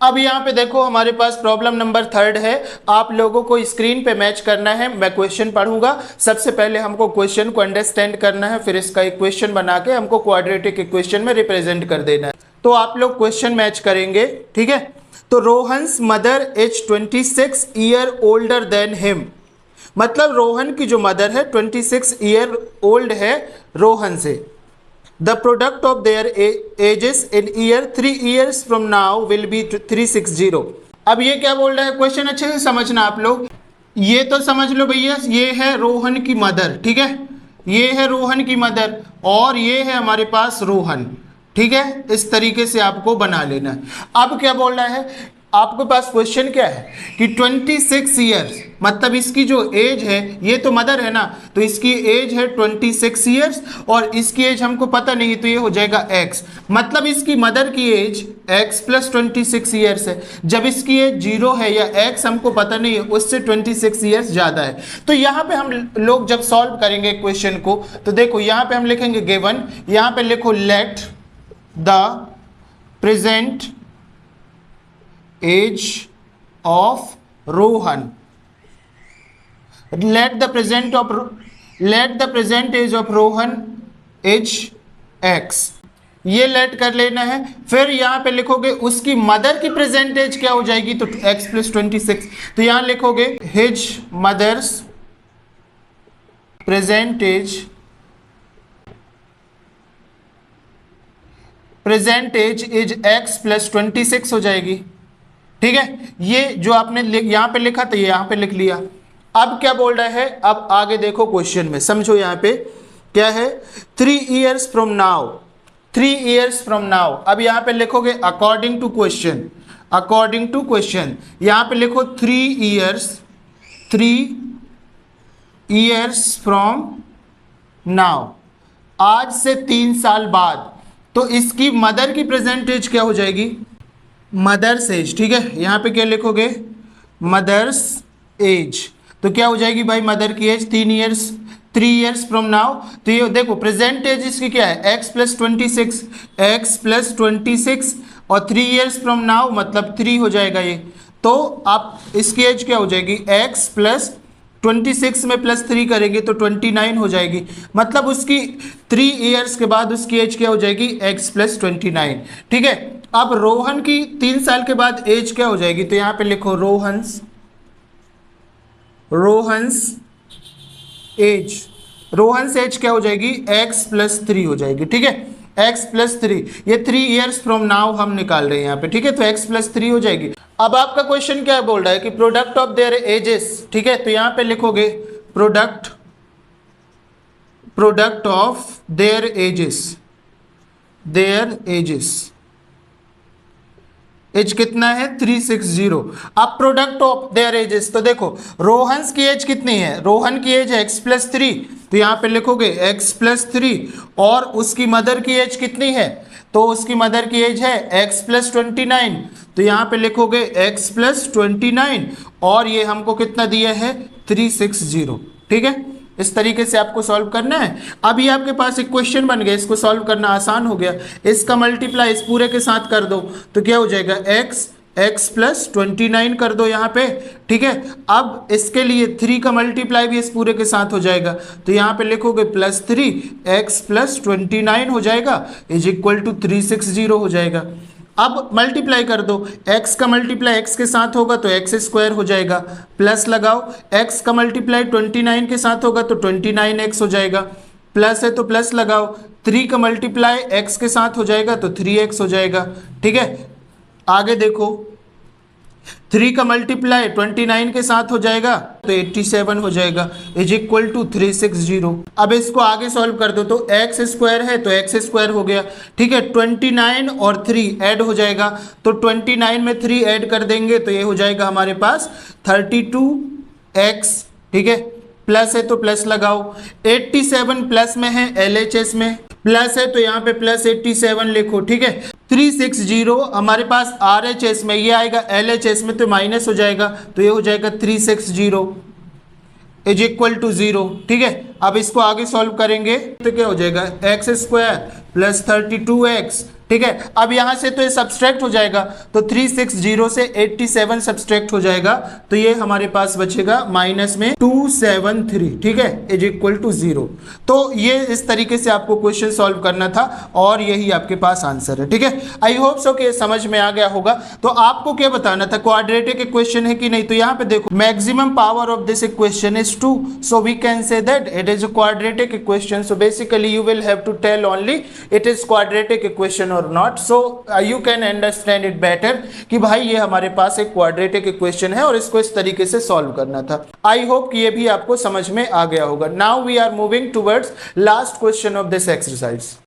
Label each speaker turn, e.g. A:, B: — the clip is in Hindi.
A: अब यहाँ पे देखो हमारे पास प्रॉब्लम नंबर 3 है। आप लोगों को स्क्रीन पे मैच करना है। मैं क्वेश्चन पढ़ूंगा, सबसे पहले हमको क्वेश्चन को अंडरस्टैंड करना है, फिर इसका इक्वेशन बना के हमको क्वाड्रेटिक इक्वेशन में रिप्रेजेंट कर देना है। तो आप लोग क्वेश्चन मैच करेंगे, ठीक है। तो Rohan's mother is 26 year older than him, मतलब रोहन की जो मदर है 26 ईयर ओल्ड है रोहन से। The product of their ages in year 3 years from now will be 360। अब ये क्या बोल रहा है, क्वेश्चन अच्छे से समझना आप लोग। ये तो समझ लो भैया, ये है रोहन की मदर, ठीक है, ये है रोहन की मदर और ये है हमारे पास रोहन, ठीक है। इस तरीके से आपको बना लेना है। अब क्या बोल रहा है, आपके पास क्वेश्चन क्या है कि 26 ईयर्स, मतलब इसकी जो एज है, ये तो मदर है ना, तो इसकी एज है 26 ईयर्स और इसकी एज हमको पता नहीं, तो ये हो जाएगा x, मतलब इसकी मदर की एज x प्लस 26 ईयर्स है। जब इसकी एज 0 है या x हमको पता नहीं है, उससे 26 ईयर्स ज़्यादा है। तो यहाँ पे हम लोग जब सॉल्व करेंगे क्वेश्चन को, तो देखो यहाँ पे हम लिखेंगे गिवन, यहाँ पे लिखो let the present age of Rohan, let the present age of Rohan is x, ये लेट कर लेना है। फिर यहां पे लिखोगे उसकी मदर की प्रेजेंट एज क्या हो जाएगी, तो x प्लस 26, तो यहां लिखोगे his mother's present age is x plus 26 हो जाएगी, ठीक है। ये जो आपने यहां पे लिखा था ये यहां पे लिख लिया। अब क्या बोल रहा है, अब आगे देखो क्वेश्चन में, समझो यहां पे क्या है, 3 years from now, 3 years from now. अब यहां पे लिखोगे according to question, according to question यहां पे लिखो 3 इयर्स फ्रॉम नाउ, आज से 3 साल बाद। तो इसकी मदर की प्रेजेंट एज क्या हो जाएगी, मदर्स एज, ठीक है। यहाँ पे क्या लिखोगे, मदर्स एज, तो क्या हो जाएगी भाई मदर की एज 3 इयर्स फ्रॉम नाउ। तो ये देखो प्रेजेंट एज इसकी क्या है, x प्लस 26 और 3 इयर्स फ्रॉम नाउ मतलब 3 हो जाएगा ये। तो आप इसकी एज क्या हो जाएगी, x प्लस 26 में प्लस 3 करेंगे तो 29 हो जाएगी, मतलब उसकी 3 इयर्स के बाद उसकी एज क्या हो जाएगी, x प्लस 29, ठीक है। अब रोहन की 3 साल के बाद एज क्या हो जाएगी, तो यहां पे लिखो रोहन्स एज क्या हो जाएगी, x प्लस 3 हो जाएगी, ठीक है, x प्लस 3। ये 3 इयर्स फ्रॉम नाउ हम निकाल रहे हैं यहाँ पे, ठीक है, तो x प्लस 3 हो जाएगी। अब आपका क्वेश्चन क्या बोल रहा है कि प्रोडक्ट ऑफ देयर एजेस, ठीक है, तो यहाँ पे लिखोगे product of their ages age कितना है 360। अब प्रोडक्ट ऑफ देयर एजेस, तो देखो रोहन्स की एज कितनी है, रोहन की एज है x प्लस 3, तो यहाँ पे लिखोगे x प्लस 3 और उसकी मदर की एज कितनी है, तो उसकी मदर की एज है x प्लस 29, तो यहाँ पे लिखोगे x प्लस 29 और ये हमको कितना दिया है 360, ठीक है। इस तरीके से आपको सॉल्व करना है। अभी आपके पास एक क्वेश्चन बन गया, इसको सॉल्व करना आसान हो गया। इसका मल्टीप्लाई इस पूरे के साथ कर दो तो क्या हो जाएगा, x प्लस 29 कर दो यहाँ पे, ठीक है। अब इसके लिए 3 का मल्टीप्लाई भी इस पूरे के साथ हो जाएगा, तो यहाँ पे लिखोगे प्लस 3 x प्लस 29 हो जाएगा इज इक्वल टू 360 हो जाएगा। अब मल्टीप्लाई कर दो, x का मल्टीप्लाई x के साथ होगा तो x स्क्वायर हो जाएगा, प्लस लगाओ x का मल्टीप्लाई 29 के साथ होगा तो 29x हो जाएगा, प्लस है तो प्लस लगाओ, 3 का मल्टीप्लाई x के साथ हो जाएगा तो 3x हो जाएगा, ठीक है। आगे देखो 3 का मल्टीप्लाई 29 के साथ हो जाएगा तो 87 हो जाएगा इज इक्वल टू 360। अब इसको आगे सॉल्व कर दो तो x स्क्वायर है तो x स्क्वायर हो गया, ठीक है। 29 और 3 ऐड हो जाएगा तो 29 में 3 ऐड कर देंगे तो ये हो जाएगा हमारे पास 32x, ठीक है। प्लस है तो प्लस लगाओ, 87 प्लस में है, LHS में प्लस है तो यहाँ पे प्लस 87 लिखो, ठीक है। 360 हमारे पास RHS में, ये आएगा LHS में तो माइनस हो जाएगा तो ये हो जाएगा 360 इज इक्वल टू 0, ठीक है। अब इसको आगे सॉल्व करेंगे तो क्या हो जाएगा, x स्क्वायर प्लस 32x ठीक है। अब यहाँ से तो ये सब्सट्रैक्ट हो जाएगा, तो 360 से 87 सब्सट्रैक्ट हो जाएगा, तो ये हमारे पास बचेगा माइनस में 273, ठीक है, इज इक्वल टू 0। तो ये इस तरीके से आपको क्वेश्चन सॉल्व करना था और यही आपके पास आंसर है, ठीक है। आई होप सो कि समझ में आ गया होगा। तो आपको क्या बताना था, क्वाड्रेटिक इक्वेशन है कि नहीं, तो यहाँ पे देखो maximum power of this equation is 2, so we can say that it is a quadratic equation. So basically you will have to tell only it is quadratic equation और not, so you can understand it better कि भाई ये हमारे पास एक क्वाड्रेटिक इक्वेशन है और इसको इस तरीके से सॉल्व करना था। आई होप कि ये भी आपको समझ में आ गया होगा। Now we are moving towards last question of this exercise.